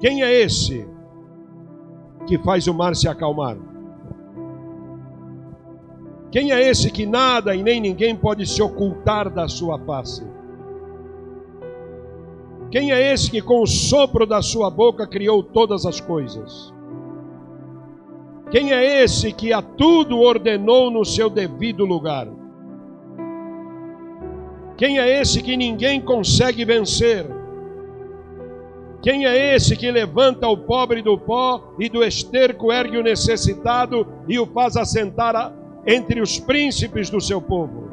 Quem é esse que faz o mar se acalmar? Quem é esse que nada e nem ninguém pode se ocultar da sua face? Quem é esse que com o sopro da sua boca criou todas as coisas? Quem é esse que a tudo ordenou no seu devido lugar? Quem é esse que ninguém consegue vencer? Quem é esse que levanta o pobre do pó e do esterco ergue o necessitado e o faz assentar entre os príncipes do seu povo?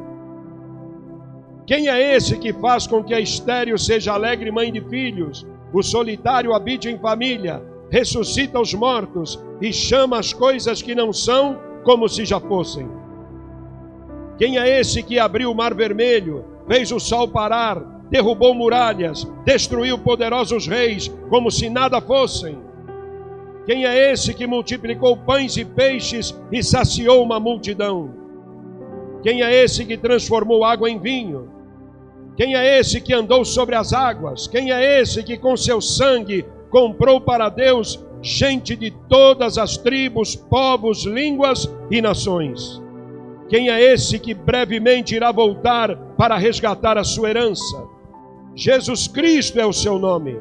Quem é esse que faz com que a estéril seja alegre mãe de filhos, o solitário habite em família, ressuscita os mortos e chama as coisas que não são como se já fossem? Quem é esse que abriu o mar vermelho, fez o sol parar, derrubou muralhas, destruiu poderosos reis como se nada fossem? Quem é esse que multiplicou pães e peixes e saciou uma multidão? Quem é esse que transformou água em vinho? Quem é esse que andou sobre as águas? Quem é esse que com seu sangue comprou para Deus gente de todas as tribos, povos, línguas e nações? Quem é esse que brevemente irá voltar para resgatar a sua herança? Jesus Cristo é o seu nome.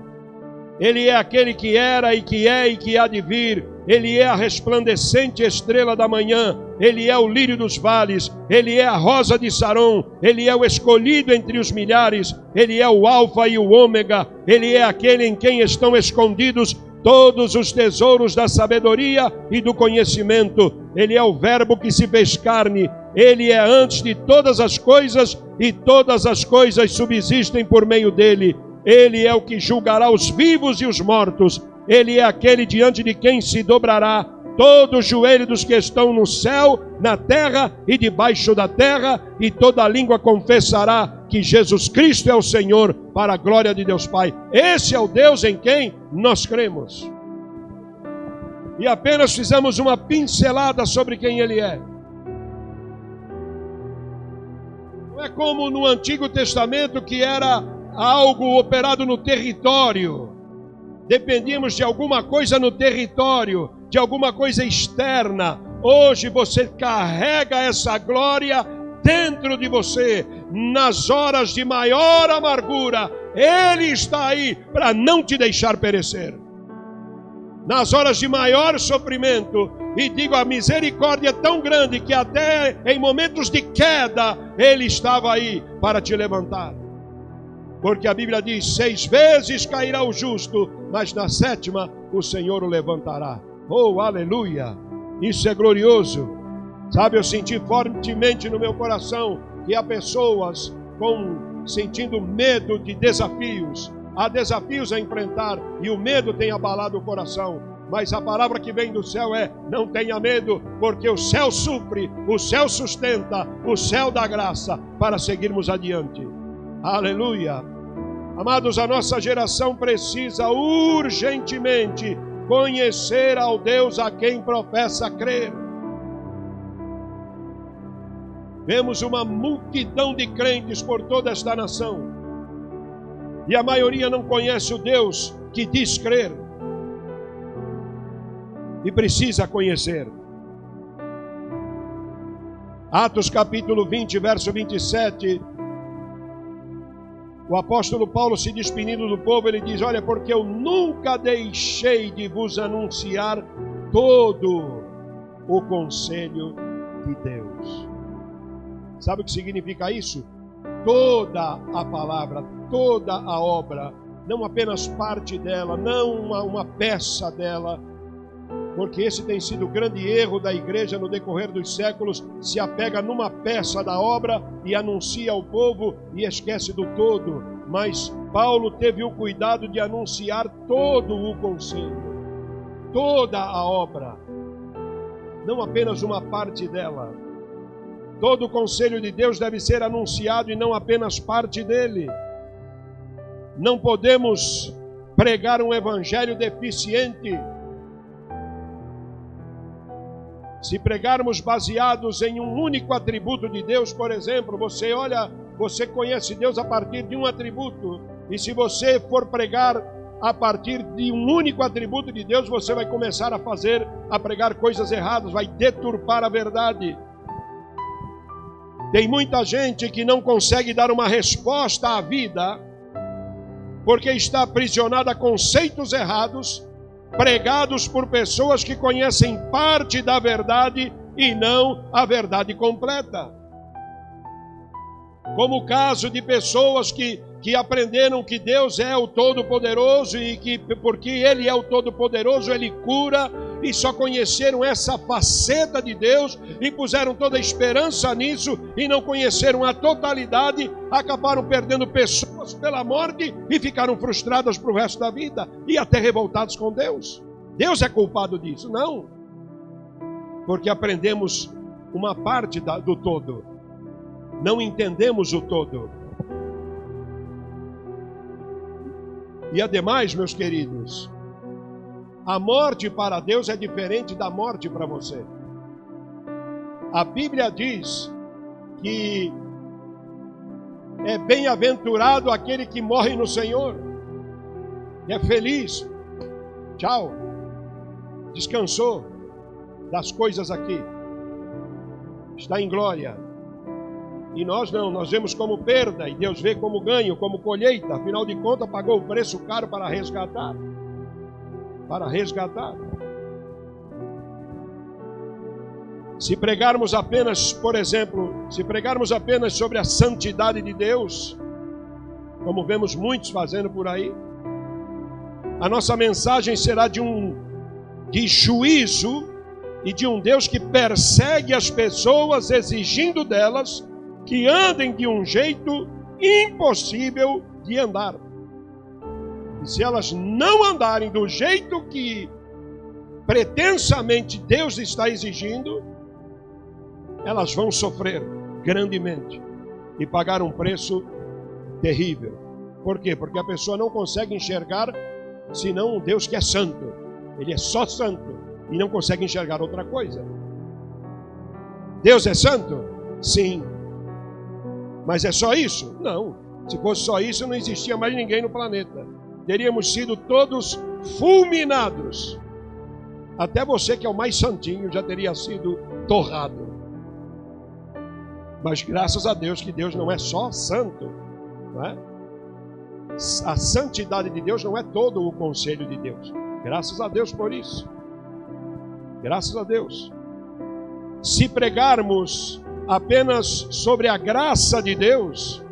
Ele é aquele que era e que é e que há de vir. Ele é a resplandecente estrela da manhã. Ele é o lírio dos vales. Ele é a rosa de Sarom. Ele é o escolhido entre os milhares. Ele é o alfa e o ômega. Ele é aquele em quem estão escondidos todos os tesouros da sabedoria e do conhecimento. Ele é o verbo que se fez carne. Ele é antes de todas as coisas e todas as coisas subsistem por meio dele. Ele é o que julgará os vivos e os mortos. Ele é aquele diante de quem se dobrará todo o joelho dos que estão no céu, na terra e debaixo da terra, e toda língua confessará que Jesus Cristo é o Senhor, para a glória de Deus Pai. Esse é o Deus em quem nós cremos. E apenas fizemos uma pincelada sobre quem Ele é. Não é como no Antigo Testamento, que era algo operado no território. Dependíamos de alguma coisa no território, de alguma coisa externa. Hoje você carrega essa glória dentro de você. Nas horas de maior amargura, Ele está aí para não te deixar perecer. Nas horas de maior sofrimento, e digo, a misericórdia é tão grande que até em momentos de queda, Ele estava aí para te levantar. Porque a Bíblia diz, 6 vezes cairá o justo, mas na 7ª o Senhor o levantará. Oh, aleluia! Isso é glorioso. Sabe, eu senti fortemente no meu coração que há pessoas sentindo medo de desafios. Há desafios a enfrentar e o medo tem abalado o coração. Mas a palavra que vem do céu é, não tenha medo, porque o céu supre, o céu sustenta, o céu dá graça para seguirmos adiante. Aleluia! Amados, a nossa geração precisa urgentemente conhecer ao Deus a quem professa crer. Vemos uma multidão de crentes por toda esta nação, e a maioria não conhece o Deus que diz crer, e precisa conhecer. Atos capítulo 20, verso 27, o apóstolo Paulo, se despedindo do povo, ele diz, olha, porque eu nunca deixei de vos anunciar todo o conselho de Deus. Sabe o que significa isso? Toda a palavra, toda a obra, não apenas parte dela, não uma peça dela, porque esse tem sido o grande erro da igreja no decorrer dos séculos, se apega numa peça da obra e anuncia ao povo e esquece do todo. Mas Paulo teve o cuidado de anunciar todo o conselho, toda a obra, não apenas uma parte dela. Todo o conselho de Deus deve ser anunciado e não apenas parte dele. Não podemos pregar um evangelho deficiente. Se pregarmos baseados em um único atributo de Deus, por exemplo, você conhece Deus a partir de um atributo. E se você for pregar a partir de um único atributo de Deus, você vai começar a pregar coisas erradas, vai deturpar a verdade. Tem muita gente que não consegue dar uma resposta à vida, porque está aprisionada a conceitos errados, pregados por pessoas que conhecem parte da verdade e não a verdade completa. Como o caso de pessoas que aprenderam que Deus é o Todo-Poderoso e que porque Ele é o Todo-Poderoso, Ele cura, e só conheceram essa faceta de Deus e puseram toda a esperança nisso e não conheceram a totalidade, acabaram perdendo pessoas pela morte e ficaram frustradas para o resto da vida e até revoltados com Deus. Deus é culpado disso? Não. Porque aprendemos uma parte do todo. Não entendemos o todo. E ademais, meus queridos, a morte para Deus é diferente da morte para você. A Bíblia diz que é bem-aventurado aquele que morre no Senhor. É feliz. Tchau. Descansou das coisas aqui. Está em glória. E nós não, nós vemos como perda, e Deus vê como ganho, como colheita. Afinal de contas, pagou o preço caro para resgatar. Para resgatar. Se pregarmos apenas, por exemplo, se pregarmos apenas sobre a santidade de Deus, como vemos muitos fazendo por aí, a nossa mensagem será de juízo e de um Deus que persegue as pessoas, exigindo delas que andem de um jeito impossível de andar. E se elas não andarem do jeito que pretensamente Deus está exigindo, elas vão sofrer grandemente e pagar um preço terrível. Por quê? Porque a pessoa não consegue enxergar senão um Deus que é santo. Ele é só santo e não consegue enxergar outra coisa. Deus é santo? Sim. Mas é só isso? Não. Se fosse só isso, não existia mais ninguém no planeta. Teríamos sido todos fulminados. Até você, que é o mais santinho, já teria sido torrado. Mas graças a Deus que Deus não é só santo, não é? A santidade de Deus não é todo o conselho de Deus. Graças a Deus por isso. Graças a Deus. Se pregarmos apenas sobre a graça de Deus,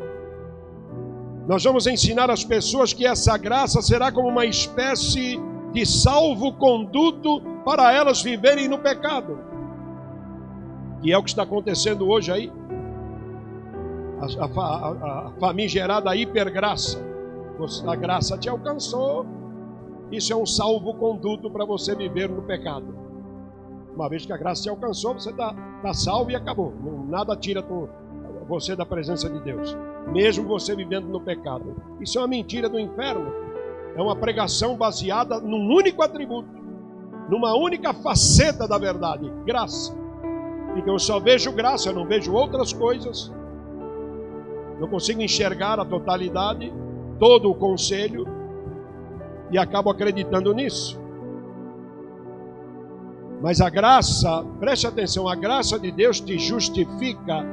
nós vamos ensinar às pessoas que essa graça será como uma espécie de salvo-conduto para elas viverem no pecado. E é o que está acontecendo hoje aí. A famigerada hipergraça. A graça te alcançou, isso é um salvo-conduto para você viver no pecado. Uma vez que a graça te alcançou, você está salvo e acabou. Nada tira você da presença de Deus, mesmo você vivendo no pecado. Isso é uma mentira do inferno. É uma pregação baseada num único atributo, numa única faceta da verdade: graça. Então eu só vejo graça, eu não vejo outras coisas. Não consigo enxergar a totalidade, todo o conselho, e acabo acreditando nisso. Mas a graça, preste atenção, a graça de Deus te justifica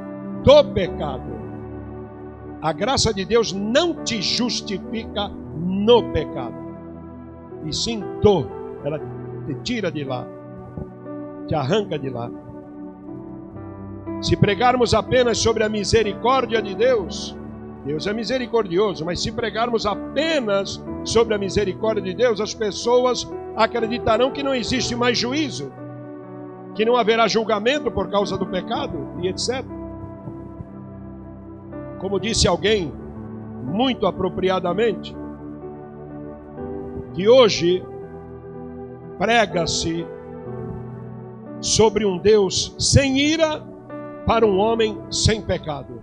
do pecado. A graça de Deus não te justifica no pecado, e sim ela te tira de lá, te arranca de lá. Se pregarmos apenas sobre a misericórdia de Deus, Deus é misericordioso, mas se pregarmos apenas sobre a misericórdia de Deus, as pessoas acreditarão que não existe mais juízo, que não haverá julgamento por causa do pecado e etc. Como disse alguém muito apropriadamente, que hoje prega-se sobre um Deus sem ira para um homem sem pecado.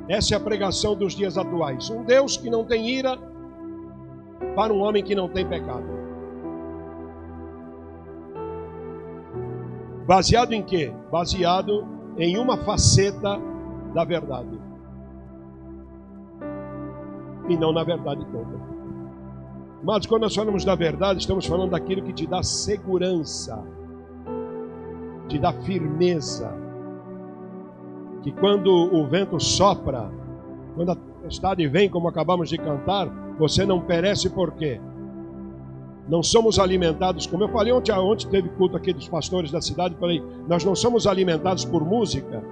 Essa é a pregação dos dias atuais. Um Deus que não tem ira para um homem que não tem pecado. Baseado em quê? Baseado em uma faceta da verdade. E não na verdade toda. Mas quando nós falamos da verdade, estamos falando daquilo que te dá segurança, te dá firmeza. Que quando o vento sopra, quando a tempestade vem, como acabamos de cantar, você não perece. Por quê? Não somos alimentados, como eu falei ontem teve culto aqui dos pastores da cidade, falei, nós não somos alimentados por música,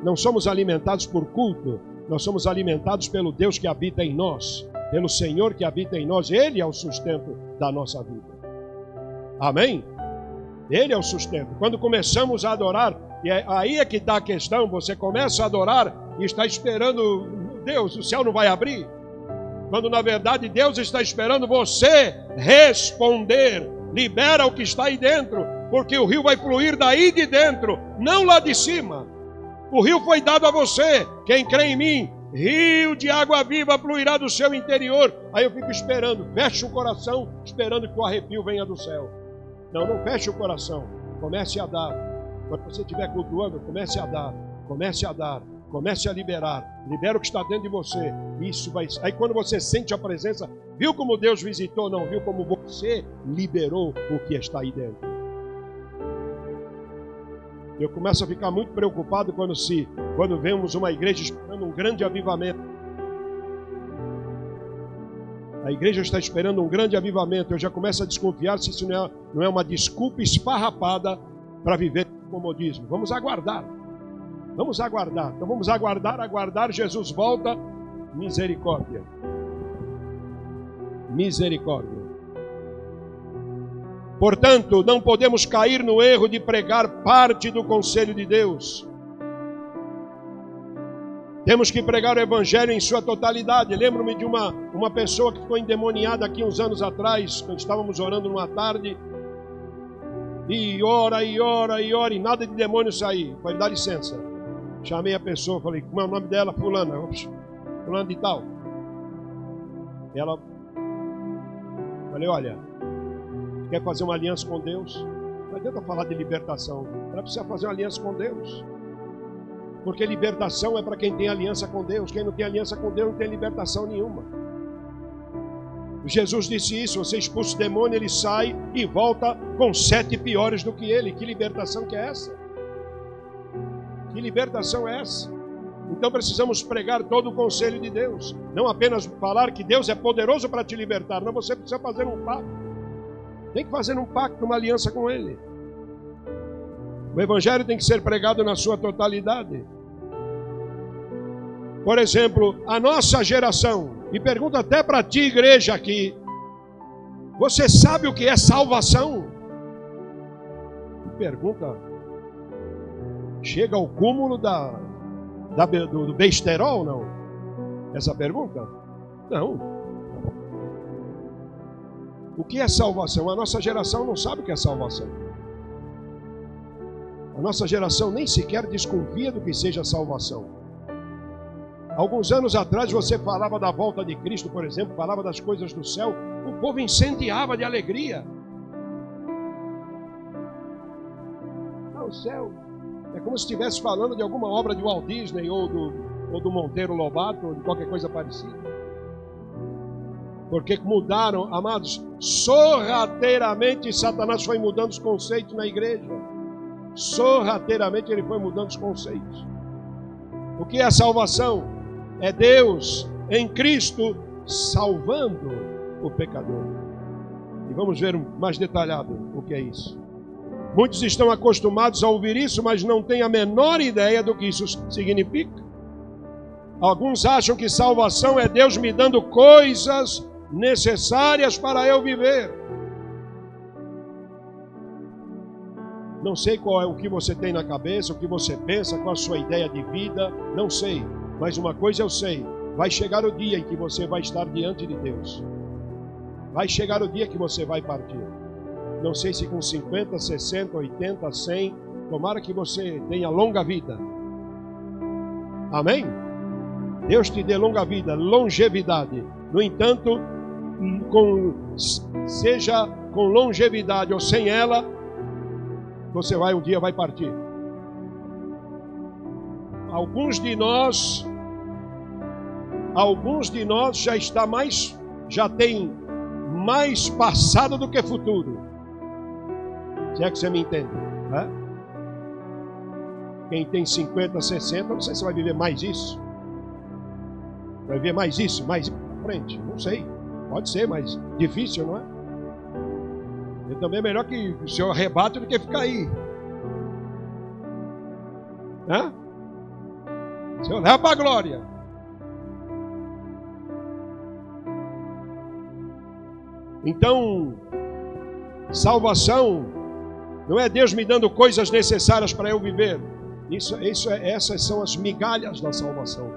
não somos alimentados por culto, nós somos alimentados pelo Deus que habita em nós, pelo Senhor que habita em nós. Ele é o sustento da nossa vida. Amém? Ele é o sustento. Quando começamos a adorar, e aí é que está a questão, você começa a adorar e está esperando, Deus, o céu não vai abrir? Quando na verdade Deus está esperando você responder. Libera o que está aí dentro, porque o rio vai fluir daí de dentro, não lá de cima. O rio foi dado a você. Quem crê em mim, rio de água viva fluirá do seu interior. Aí eu fico esperando, feche o coração, esperando que o arrepio venha do céu. Não feche o coração, comece a dar. Quando você estiver cultuando, comece a dar, comece a dar. Comece a liberar. Libera o que está dentro de você. Isso vai. Aí quando você sente a presença, viu como Deus visitou? Não, viu como você liberou o que está aí dentro. Eu começo a ficar muito preocupado quando vemos uma igreja esperando um grande avivamento. A igreja está esperando um grande avivamento. Eu já começo a desconfiar se isso não é uma desculpa esfarrapada para viver no comodismo. Vamos aguardar. Vamos aguardar. Então vamos aguardar. Jesus volta. Misericórdia. Misericórdia. Portanto, não podemos cair no erro de pregar parte do conselho de Deus. Temos que pregar o Evangelho em sua totalidade. Lembro-me de uma pessoa que ficou endemoniada aqui uns anos atrás, quando estávamos orando numa tarde. E ora, e nada de demônio sair. Pode dar licença. Chamei a pessoa, falei, como é o nome dela? Fulana. Fulana de tal. Ela, falei, olha, quer fazer uma aliança com Deus? Não adianta falar de libertação. Ela precisa fazer uma aliança com Deus. Porque libertação é para quem tem aliança com Deus. Quem não tem aliança com Deus não tem libertação nenhuma. Jesus disse isso, você expulsa o demônio, ele sai e volta com 7 piores do que ele. Que libertação que é essa? Que libertação é essa? Então precisamos pregar todo o conselho de Deus. Não apenas falar que Deus é poderoso para te libertar. Não, você precisa fazer um pacto. Tem que fazer um pacto, uma aliança com Ele. O Evangelho tem que ser pregado na sua totalidade. Por exemplo, a nossa geração, e pergunto até para ti, igreja aqui, você sabe o que é salvação? Pergunta, chega ao cúmulo do besterol, não? Essa pergunta? Não. O que é salvação? A nossa geração não sabe o que é salvação. A nossa geração nem sequer desconfia do que seja salvação. Alguns anos atrás você falava da volta de Cristo, por exemplo, falava das coisas do céu, o povo incendiava de alegria. O céu é como se estivesse falando de alguma obra de Walt Disney ou do Monteiro Lobato, ou de qualquer coisa parecida. Porque mudaram, amados, sorrateiramente Satanás foi mudando os conceitos na igreja. Sorrateiramente ele foi mudando os conceitos. O que é a salvação? É Deus em Cristo salvando o pecador. E vamos ver mais detalhado o que é isso. Muitos estão acostumados a ouvir isso, mas não têm a menor ideia do que isso significa. Alguns acham que salvação é Deus me dando coisas necessárias para eu viver. Não sei qual é o que você tem na cabeça, o que você pensa, qual a sua ideia de vida, não sei. Mas uma coisa eu sei, vai chegar o dia em que você vai estar diante de Deus. Vai chegar o dia que você vai partir. Não sei se com 50, 60, 80, 100, tomara que você tenha longa vida. Amém? Deus te dê longa vida, longevidade. No entanto, seja com longevidade ou sem ela, você um dia vai partir. Alguns de nós já tem mais passado do que futuro. Se é que você me entende, né? Quem tem 50, 60, não sei se vai viver mais isso. Vai ver mais isso, mais pra frente. Não sei. Pode ser, mas difícil, não é? E também é melhor que o senhor arrebate do que ficar aí. Né? O senhor leva para a glória. Então, salvação não é Deus me dando coisas necessárias para eu viver. Essas são as migalhas da salvação.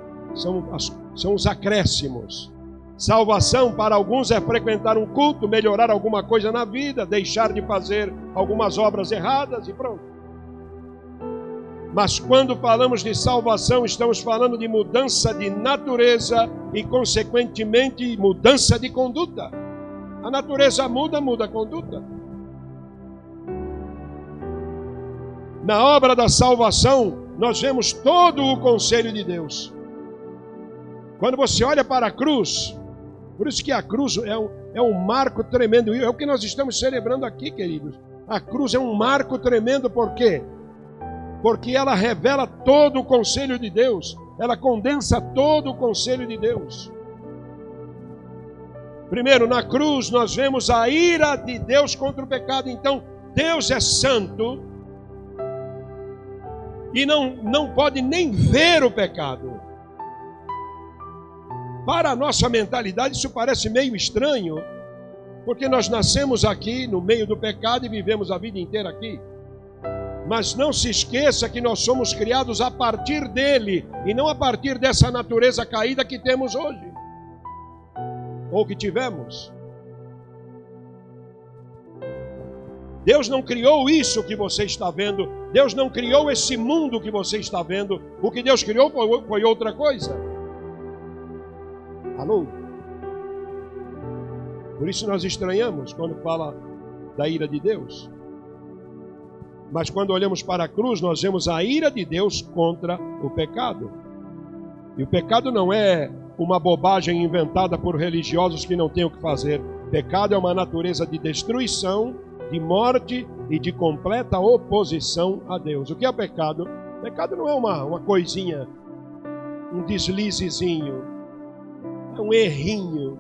São os acréscimos. Salvação para alguns é frequentar um culto, melhorar alguma coisa na vida, deixar de fazer algumas obras erradas e pronto. Mas quando falamos de salvação, estamos falando de mudança de natureza e, consequentemente, mudança de conduta. A natureza muda a conduta. Na obra da salvação, nós vemos todo o conselho de Deus. Quando você olha para a cruz, por isso que a cruz é um marco tremendo. E é o que nós estamos celebrando aqui, queridos. A cruz é um marco tremendo, por quê? Porque ela revela todo o conselho de Deus. Ela condensa todo o conselho de Deus. Primeiro, na cruz, nós vemos a ira de Deus contra o pecado. Então, Deus é santo e não pode nem ver o pecado. Para a nossa mentalidade, isso parece meio estranho, porque nós nascemos aqui no meio do pecado e vivemos a vida inteira aqui. Mas não se esqueça que nós somos criados a partir dele e não a partir dessa natureza caída que temos hoje, ou que tivemos. Deus não criou isso que você está vendo. Deus não criou esse mundo que você está vendo. O que Deus criou foi outra coisa. Alô? Por isso nós estranhamos quando fala da ira de Deus. Mas quando olhamos para a cruz, nós vemos a ira de Deus contra o pecado. E o pecado não é uma bobagem inventada por religiosos que não têm o que fazer. Pecado é uma natureza de destruição, de morte e de completa oposição a Deus. O que é pecado? Pecado não é uma coisinha, um deslizezinho, é um errinho.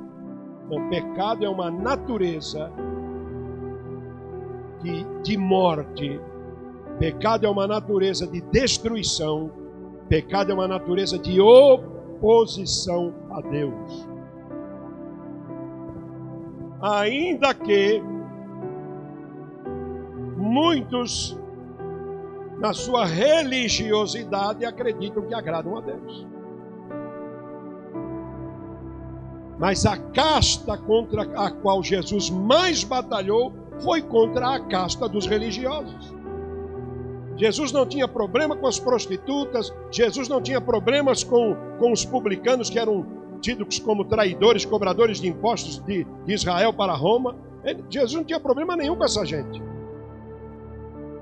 Não, pecado é uma natureza de morte. Pecado é uma natureza de destruição. Pecado é uma natureza de oposição a Deus. Ainda que muitos, na sua religiosidade, acreditam que agradam a Deus. Mas a casta contra a qual Jesus mais batalhou foi contra a casta dos religiosos. Jesus não tinha problema com as prostitutas, Jesus não tinha problemas com os publicanos, que eram tidos como traidores, cobradores de impostos de Israel para Roma. Jesus não tinha problema nenhum com essa gente.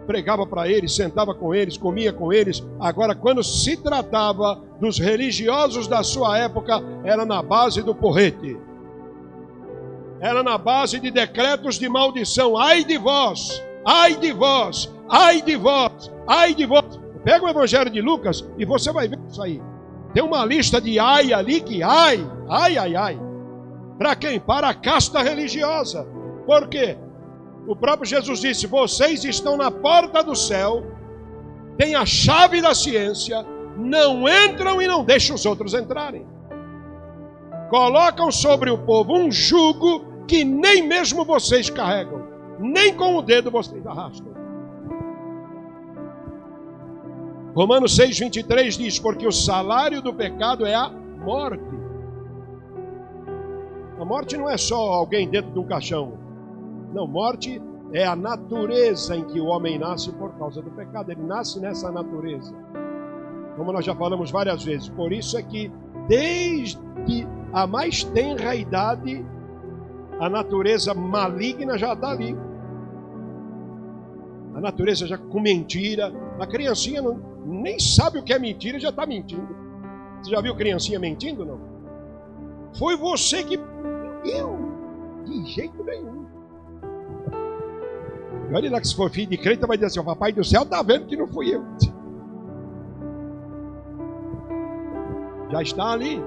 Pregava para eles, sentava com eles, comia com eles. Agora, quando se tratava dos religiosos da sua época, era na base do porrete. Era na base de decretos de maldição. Ai de vós! Ai de vós! Ai de vós! Ai de vós! Pega o Evangelho de Lucas e você vai ver isso aí. Tem uma lista de ai ali que ai. Para quem? Para a casta religiosa. Por quê? O próprio Jesus disse: vocês estão na porta do céu, têm a chave da ciência, não entram e não deixam os outros entrarem. Colocam sobre o povo um jugo que nem mesmo vocês carregam, nem com o dedo vocês arrastam. Romanos 6,23 diz: porque o salário do pecado é a morte. A morte não é só alguém dentro de um caixão. Não, morte é a natureza em que o homem nasce por causa do pecado. Ele nasce nessa natureza. Como nós já falamos várias vezes. Por isso é que desde a mais tenra idade, a natureza maligna já está ali. A natureza já com mentira. A criancinha nem sabe o que é mentira e já está mentindo. Você já viu criancinha mentindo, não? Foi você que... De jeito nenhum. E olha lá que se for filho de crente, vai dizer assim, o papai do céu está vendo que não fui eu. Já está ali.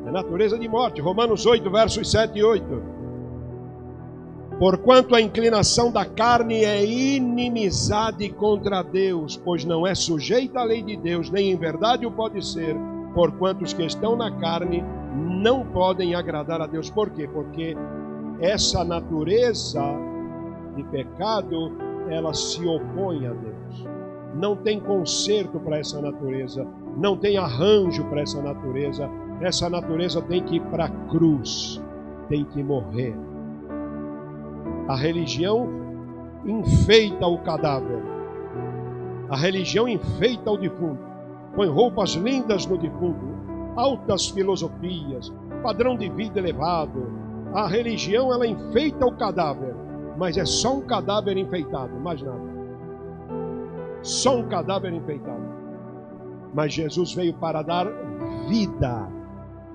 É natureza de morte. Romanos 8, versos 7 e 8. Porquanto a inclinação da carne é inimizade contra Deus, pois não é sujeita à lei de Deus, nem em verdade o pode ser, porquanto os que estão na carne não podem agradar a Deus. Por quê? Porque essa natureza de pecado, ela se opõe a Deus. Não tem conserto para essa natureza, não tem arranjo para essa natureza. Essa natureza tem que ir para a cruz, tem que morrer. A religião enfeita o cadáver. A religião enfeita o defunto. Põe roupas lindas no defunto, altas filosofias, padrão de vida elevado. A religião, ela enfeita o cadáver, mas é só um cadáver enfeitado, mais nada. Só um cadáver enfeitado. Mas Jesus veio para dar vida,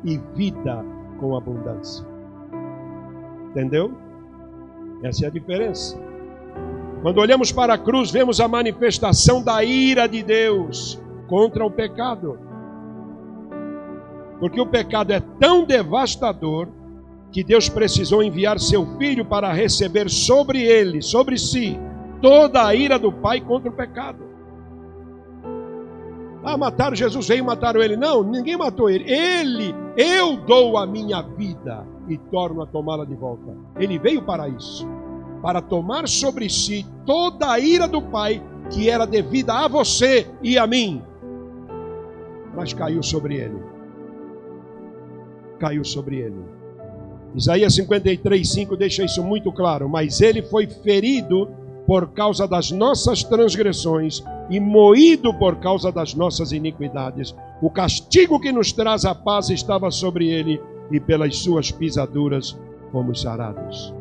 e vida com abundância. Entendeu? Essa é a diferença. Quando olhamos para a cruz, vemos a manifestação da ira de Deus contra o pecado. Porque o pecado é tão devastador que Deus precisou enviar seu Filho para receber sobre ele, sobre si, toda a ira do Pai contra o pecado. Ah, mataram Jesus, veio e mataram ele. Não, ninguém matou ele. Eu dou a minha vida e torno a tomá-la de volta. Ele veio para isso, para tomar sobre si toda a ira do Pai que era devida a você e a mim, mas caiu sobre ele. Caiu sobre ele. Isaías 53:5 deixa isso muito claro. Mas ele foi ferido por causa das nossas transgressões e moído por causa das nossas iniquidades. O castigo que nos traz a paz estava sobre ele, e pelas suas pisaduras fomos sarados.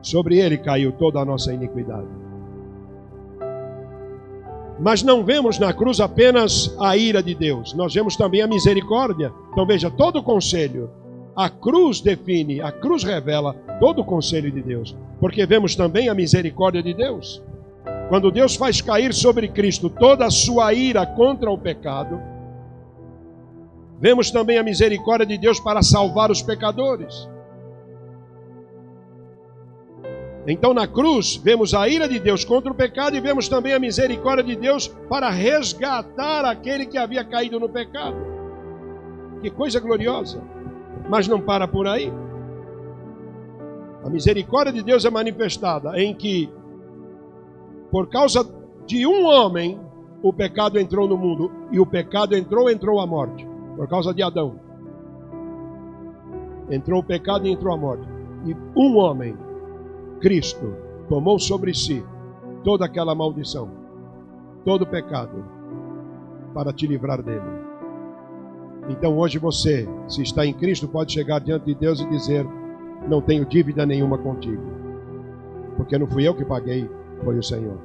Sobre ele caiu toda a nossa iniquidade. Mas não vemos na cruz apenas a ira de Deus, nós vemos também a misericórdia. Então veja, todo o conselho, a cruz define, a cruz revela todo o conselho de Deus, porque vemos também a misericórdia de Deus. Quando Deus faz cair sobre Cristo toda a sua ira contra o pecado, vemos também a misericórdia de Deus para salvar os pecadores. Então na cruz vemos a ira de Deus contra o pecado e vemos também a misericórdia de Deus para resgatar aquele que havia caído no pecado. Que coisa gloriosa! Mas não para por aí. A misericórdia de Deus é manifestada em que, por causa de um homem, o pecado entrou no mundo, e o pecado entrou a morte. Por causa de Adão. Entrou o pecado e entrou a morte. E um homem, Cristo, tomou sobre si toda aquela maldição, todo o pecado, para te livrar dele. Então hoje você, se está em Cristo, pode chegar diante de Deus e dizer: não tenho dívida nenhuma contigo, porque não fui eu que paguei, foi o Senhor.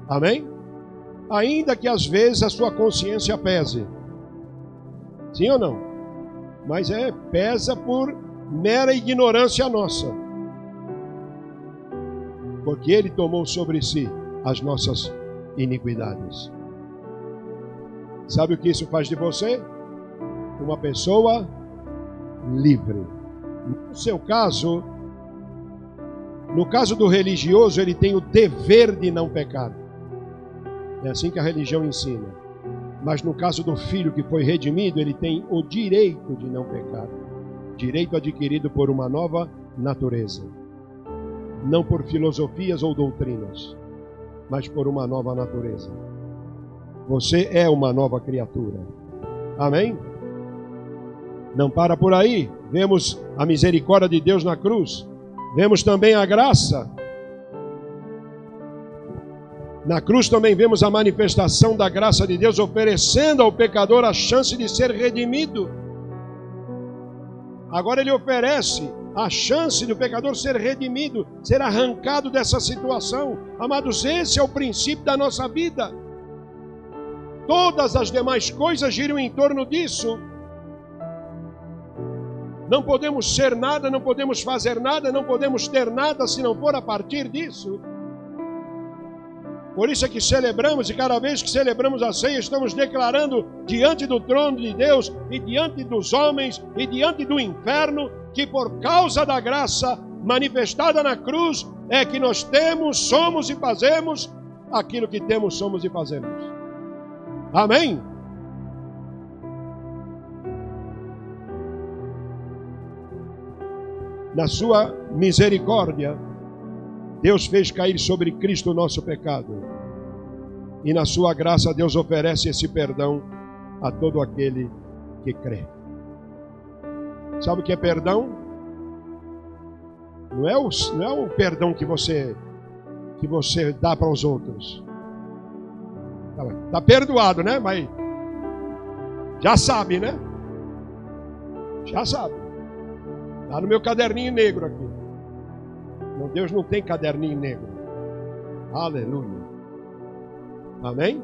Amém? Ainda que às vezes a sua consciência pese. Sim ou não? Mas pesa por mera ignorância nossa. Porque Ele tomou sobre si as nossas iniquidades. Sabe o que isso faz de você? Uma pessoa livre. No seu caso, no caso do religioso, ele tem o dever de não pecar. É assim que a religião ensina. Mas no caso do filho que foi redimido, ele tem o direito de não pecar. Direito adquirido por uma nova natureza. Não por filosofias ou doutrinas, mas por uma nova natureza. Você é uma nova criatura. Amém? Não para por aí. Vemos a misericórdia de Deus na cruz. Vemos também a graça. Na cruz também vemos a manifestação da graça de Deus, oferecendo ao pecador a chance de ser redimido. Agora Ele oferece a chance do pecador ser redimido, ser arrancado dessa situação. Amados, esse é o princípio da nossa vida. Todas as demais coisas giram em torno disso. não podemos ser nada, não podemos fazer nada, não podemos ter nada se não for a partir disso. Por isso é que celebramos, e cada vez que celebramos a ceia, estamos declarando diante do trono de Deus, e diante dos homens, e diante do inferno, que por causa da graça manifestada na cruz, é que nós temos, somos e fazemos aquilo que temos, somos e fazemos. Amém? Na sua misericórdia, Deus fez cair sobre Cristo o nosso pecado. E na sua graça, Deus oferece esse perdão a todo aquele que crê. Sabe o que é perdão? Não é o perdão que você dá para os outros. Está perdoado, né? Mas já sabe, né? Já sabe. Está no meu caderninho negro aqui. Deus não tem caderninho negro. Aleluia. Amém?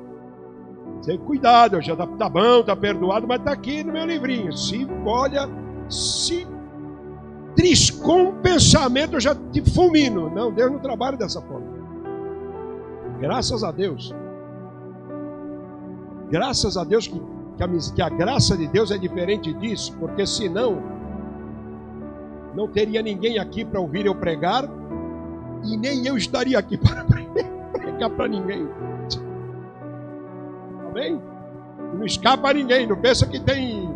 Tem cuidado, já tá bom, tá perdoado, mas está aqui no meu livrinho. Se triscou um pensamento, eu já te fulmino. Não, Deus não trabalha dessa forma. Graças a Deus. Graças a Deus que a graça de Deus é diferente disso, porque senão não teria ninguém aqui para ouvir eu pregar, e nem eu estaria aqui para pregar para ninguém. Amém? Não escapa a ninguém. Não pensa que tem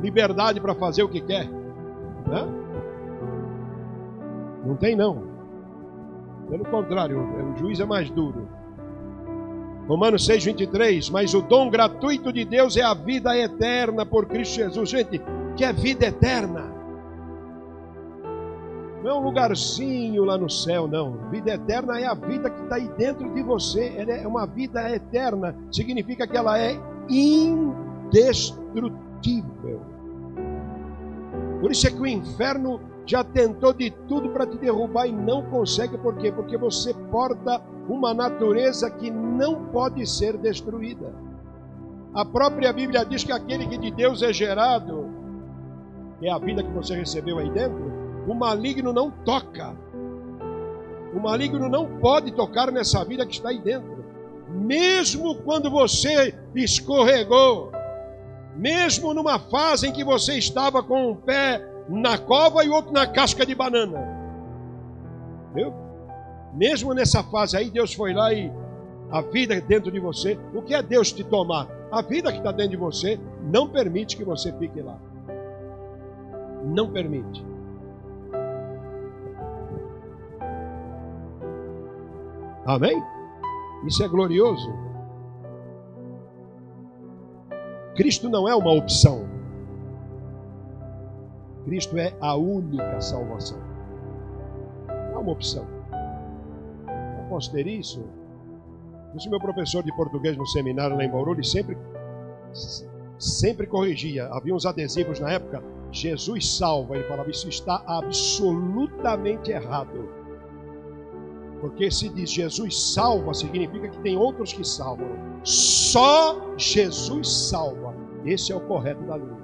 liberdade para fazer o que quer, né? Não tem, não. Pelo contrário, o juiz é mais duro. Romanos 6:23, mas o dom gratuito de Deus é a vida eterna por Cristo Jesus. Gente, que é vida eterna? Não é um lugarzinho lá no céu, não. Vida eterna é a vida que está aí dentro de você. Ela é uma vida eterna. Significa que ela é indestrutível. Por isso é que o inferno já tentou de tudo para te derrubar e não consegue. Por quê? Porque você porta uma natureza que não pode ser destruída. A própria Bíblia diz que aquele que de Deus é gerado, que é a vida que você recebeu aí dentro, o maligno não toca. O maligno não pode tocar nessa vida que está aí dentro. Mesmo quando você escorregou, mesmo numa fase em que você estava com um pé na cova e outro na casca de banana. Viu? Mesmo nessa fase aí, Deus foi lá e a vida dentro de você, o que é Deus te tomar? A vida que está dentro de você não permite que você fique lá. Não permite. Amém? Isso é glorioso. Cristo não é uma opção. Cristo é a única salvação. Não é uma opção. Eu posso ter isso? Isso meu professor de português no seminário lá em Bauru, ele sempre corrigia. Havia uns adesivos na época, Jesus salva. Ele falava, isso está absolutamente errado. Porque se diz Jesus salva, significa que tem outros que salvam. Só Jesus salva. Esse é o correto da língua.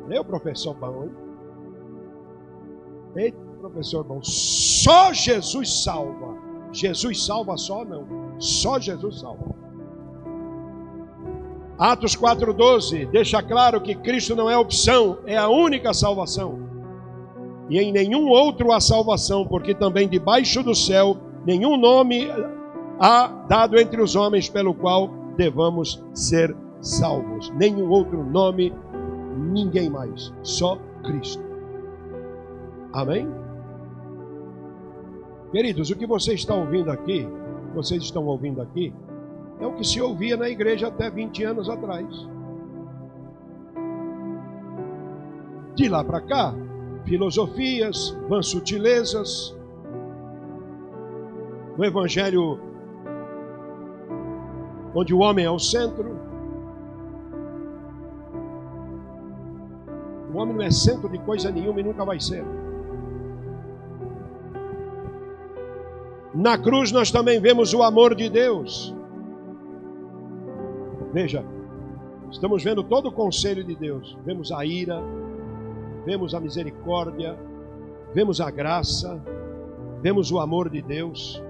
Leu, professor bom, hein? Eita, professor bom. Só Jesus salva. Jesus salva só não. Só Jesus salva. Atos 4:12 deixa claro que Cristo não é opção, é a única salvação. E em nenhum outro há salvação, porque também debaixo do céu nenhum nome há dado entre os homens pelo qual devamos ser salvos. Nenhum outro nome, ninguém mais, só Cristo. Amém? Queridos, o que você está ouvindo aqui, vocês estão ouvindo aqui, é o que se ouvia na igreja até 20 anos atrás. De lá para cá, filosofias, vãs sutilezas, o evangelho onde o homem é o centro. O homem não é centro de coisa nenhuma e nunca vai ser. Na cruz nós também vemos o amor de Deus. Veja, estamos vendo todo o conselho de Deus. Vemos a ira, vemos a misericórdia, vemos a graça, vemos o amor de Deus.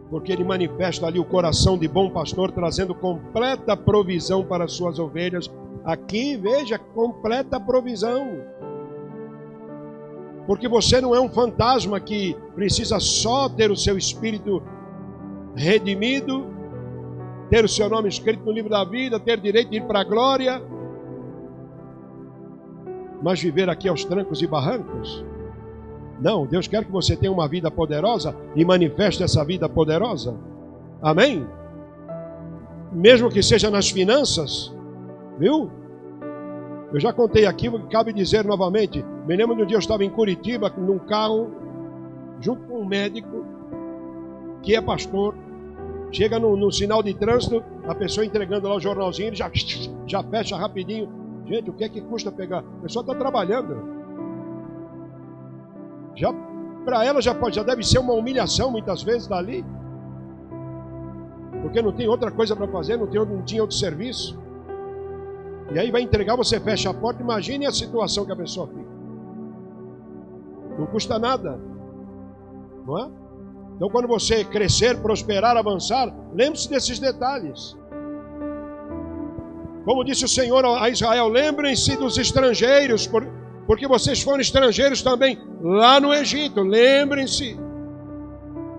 Porque Ele manifesta ali o coração de bom pastor, trazendo completa provisão para as suas ovelhas. Aqui, veja, completa provisão. Porque você não é um fantasma que precisa só ter o seu espírito redimido, ter o seu nome escrito no livro da vida, ter direito de ir para a glória, mas viver aqui aos trancos e barrancos. Não, Deus quer que você tenha uma vida poderosa e manifeste essa vida poderosa. Amém? Mesmo que seja nas finanças, viu? Eu já contei aqui, cabe dizer novamente. Me lembro de um dia eu estava em Curitiba, num carro, junto com um médico, que é pastor. Chega no sinal de trânsito, a pessoa entregando lá o jornalzinho, ele já fecha rapidinho. Gente, o que é que custa pegar? A pessoa está trabalhando. Para ela já deve ser uma humilhação muitas vezes dali. Porque não tem outra coisa para fazer, não tinha outro serviço. E aí vai entregar, você fecha a porta, imagine a situação que a pessoa fica. Não custa nada. Não é? Então, quando você crescer, prosperar, avançar, lembre-se desses detalhes. Como disse o Senhor a Israel, lembrem-se dos estrangeiros, porque vocês foram estrangeiros também lá no Egito. Lembrem-se.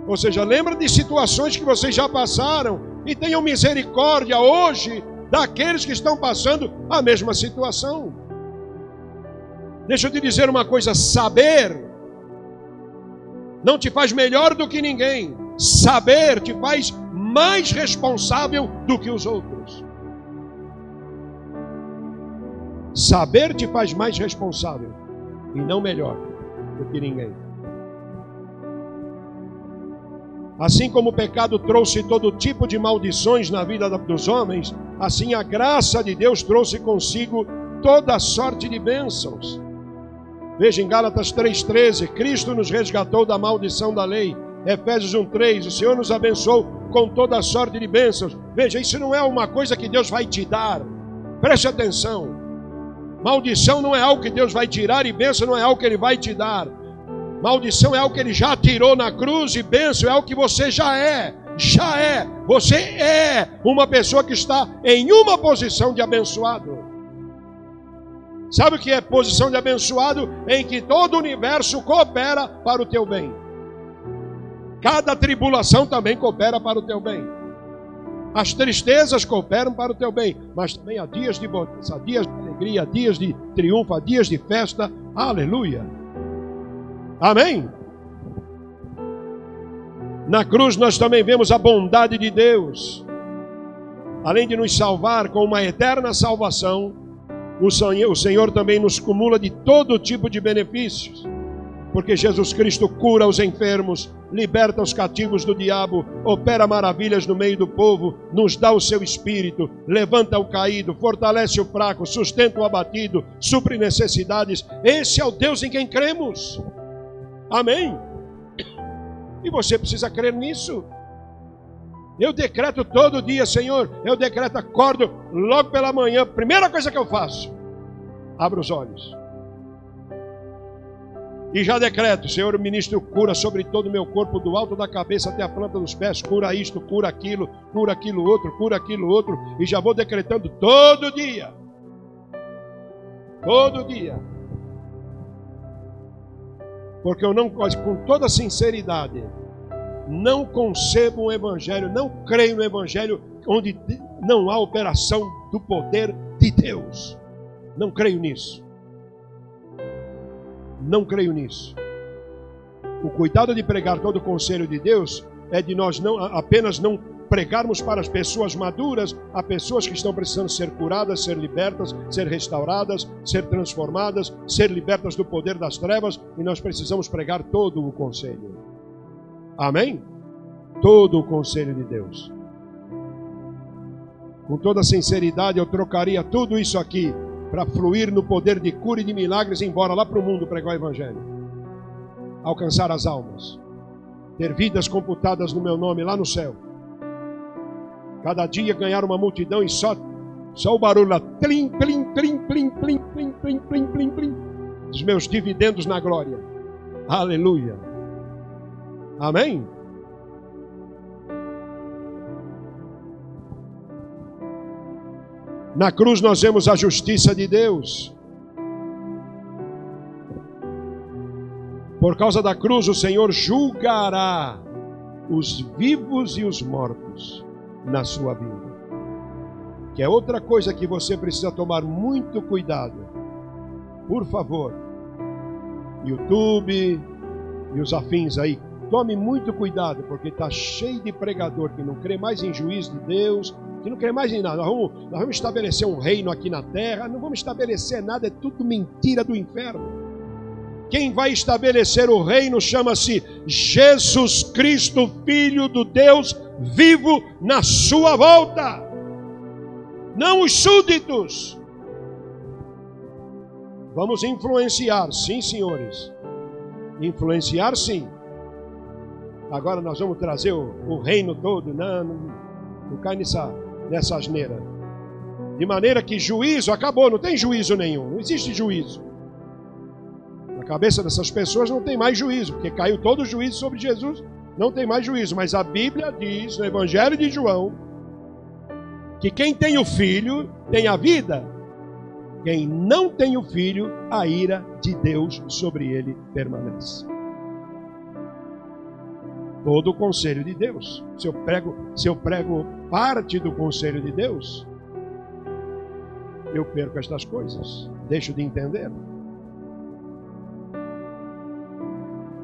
Ou seja, lembra de situações que vocês já passaram e tenham misericórdia hoje daqueles que estão passando a mesma situação. Deixa eu te dizer uma coisa, saber não te faz melhor do que ninguém. Saber te faz mais responsável do que os outros. Saber te faz mais responsável e não melhor do que ninguém. Assim como o pecado trouxe todo tipo de maldições na vida dos homens, assim a graça de Deus trouxe consigo toda sorte de bênçãos. Veja em Gálatas 3,13, Cristo nos resgatou da maldição da lei. Efésios 1,3, o Senhor nos abençoou com toda a sorte de bênçãos. Veja, isso não é uma coisa que Deus vai te dar. Preste atenção. Maldição não é algo que Deus vai tirar e bênção não é algo que Ele vai te dar. Maldição é algo que Ele já tirou na cruz e bênção é algo que você já é. Já é. Você é uma pessoa que está em uma posição de abençoado. Sabe o que é posição de abençoado? Em que todo o universo coopera para o teu bem. Cada tribulação também coopera para o teu bem. As tristezas cooperam para o teu bem. Mas também há dias de bonança, há dias de alegria, há dias de triunfo, há dias de festa. Aleluia. Amém? Na cruz nós também vemos a bondade de Deus. Além de nos salvar com uma eterna salvação, o Senhor também nos cumula de todo tipo de benefícios. Porque Jesus Cristo cura os enfermos, liberta os cativos do diabo, opera maravilhas no meio do povo, nos dá o seu espírito, levanta o caído, fortalece o fraco, sustenta o abatido, supre necessidades. Esse é o Deus em quem cremos. Amém? E você precisa crer nisso. Eu decreto todo dia, Senhor, eu decreto, acordo logo pela manhã, primeira coisa que eu faço, abro os olhos. E já decreto, Senhor, o ministro cura sobre todo o meu corpo, do alto da cabeça até a planta dos pés, cura isto, cura aquilo outro, cura aquilo outro, e já vou decretando todo dia. Todo dia. Porque eu não, com toda sinceridade, não concebo um evangelho, não creio no evangelho onde não há operação do poder de Deus. Não creio nisso. Não creio nisso. O cuidado de pregar todo o conselho de Deus é de nós apenas não pregarmos para as pessoas maduras, a pessoas que estão precisando ser curadas, ser libertas, ser restauradas, ser transformadas, ser libertas do poder das trevas, e nós precisamos pregar todo o conselho. Amém? Todo o conselho de Deus. Com toda sinceridade, eu trocaria tudo isso aqui para fluir no poder de cura e de milagres, embora lá para o mundo pregar o evangelho. Alcançar as almas. Ter vidas computadas no meu nome lá no céu. Cada dia ganhar uma multidão e só o barulho lá. Plim, plim, plim, plim, plim, plim, plim, plim, plim, plim. Os meus dividendos na glória. Aleluia. Amém? Na cruz nós vemos a justiça de Deus. Por causa da cruz o Senhor julgará os vivos e os mortos na sua vida. Que é outra coisa que você precisa tomar muito cuidado. Por favor, YouTube e os afins aí, tome muito cuidado, porque está cheio de pregador que não crê mais em juízo de Deus, que não crê mais em nada. Nós vamos estabelecer um reino aqui na terra, não vamos estabelecer nada, é tudo mentira do inferno. Quem vai estabelecer o reino chama-se Jesus Cristo, Filho do Deus vivo na sua volta. Não os súditos. Vamos influenciar, sim, senhores. Influenciar, sim. Agora nós vamos trazer o reino todo. Não cai nessa asneira. De maneira que juízo acabou, não tem juízo nenhum. Não existe juízo. Na cabeça dessas pessoas não tem mais juízo, porque caiu todo o juízo sobre Jesus. Não tem mais juízo. Mas a Bíblia diz, no Evangelho de João, que quem tem o Filho tem a vida. Quem não tem o Filho, a ira de Deus sobre ele permanece. Todo o conselho de Deus. Se eu prego parte do conselho de Deus, eu perco estas coisas. Deixo de entender.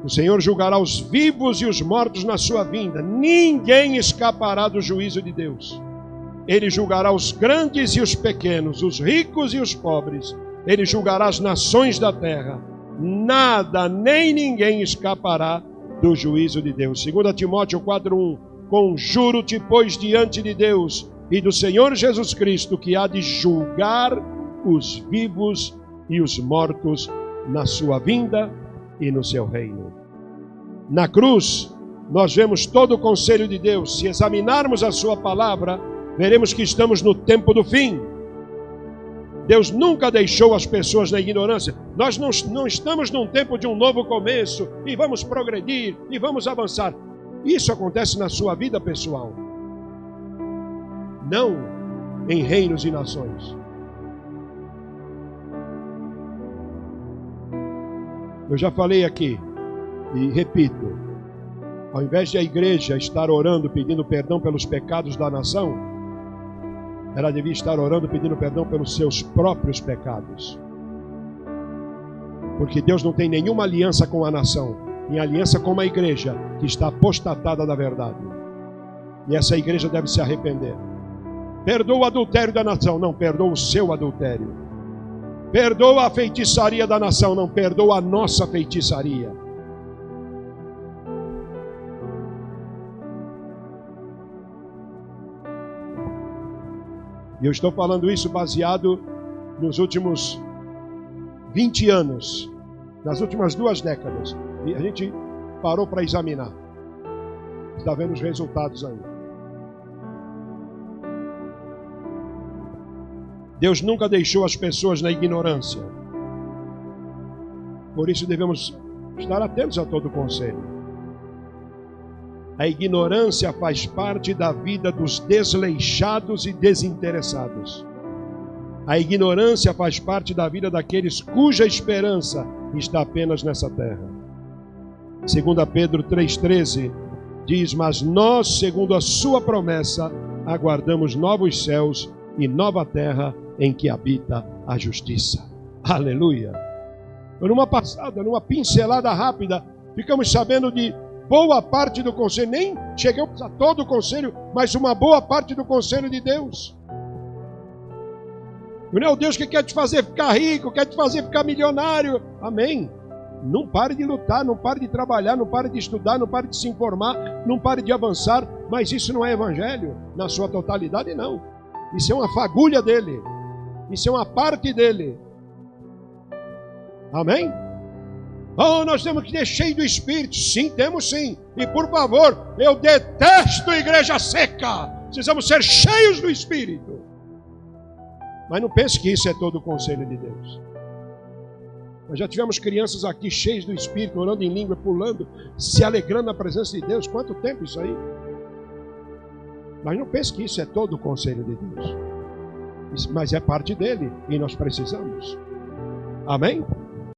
O Senhor julgará os vivos e os mortos na sua vinda. Ninguém escapará do juízo de Deus. Ele julgará os grandes e os pequenos, os ricos e os pobres. Ele julgará as nações da terra. Nada, nem ninguém escapará do juízo de Deus. 2 Timóteo 4:1. Conjuro-te, pois, diante de Deus e do Senhor Jesus Cristo, que há de julgar os vivos e os mortos na sua vinda e no seu reino. Na cruz, nós vemos todo o conselho de Deus. Se examinarmos a sua palavra, veremos que estamos no tempo do fim. Deus nunca deixou as pessoas na ignorância. Nós não estamos num tempo de um novo começo e vamos progredir e vamos avançar. Isso acontece na sua vida pessoal, não em reinos e nações. Eu já falei aqui e repito, ao invés de a igreja estar orando, pedindo perdão pelos pecados da nação, ela devia estar orando, pedindo perdão pelos seus próprios pecados. Porque Deus não tem nenhuma aliança com a nação, tem aliança com uma igreja que está apostatada da verdade. E essa igreja deve se arrepender. Perdoa o adultério da nação, não, perdoa o seu adultério. Perdoa a feitiçaria da nação, não, perdoa a nossa feitiçaria. E eu estou falando isso baseado nos últimos 20 anos, nas últimas 2 décadas. E a gente parou para examinar. Está vendo os resultados aí. Deus nunca deixou as pessoas na ignorância. Por isso devemos estar atentos a todo o conselho. A ignorância faz parte da vida dos desleixados e desinteressados. A ignorância faz parte da vida daqueles cuja esperança está apenas nessa terra. 2 Pedro 3,13 diz: mas nós, segundo a sua promessa, aguardamos novos céus e nova terra em que habita a justiça. Aleluia! Numa passada, numa pincelada rápida, ficamos sabendo de boa parte do conselho, nem chegamos a todo o conselho, mas uma boa parte do conselho de Deus. Não é o Deus que quer te fazer ficar rico, quer te fazer ficar milionário. Amém. Não pare de lutar, não pare de trabalhar, não pare de estudar, não pare de se informar, não pare de avançar, mas isso não é evangelho na sua totalidade, não. Isso é uma fagulha dele, isso é uma parte dele. Amém? Oh, nós temos que ser cheios do Espírito. Sim, temos sim. E por favor, eu detesto igreja seca. Precisamos ser cheios do Espírito. Mas não pense que isso é todo o conselho de Deus. Nós já tivemos crianças aqui cheias do Espírito, orando em língua, pulando, se alegrando na presença de Deus. Quanto tempo isso aí? Mas não pense que isso é todo o conselho de Deus. Mas é parte dele e nós precisamos. Amém?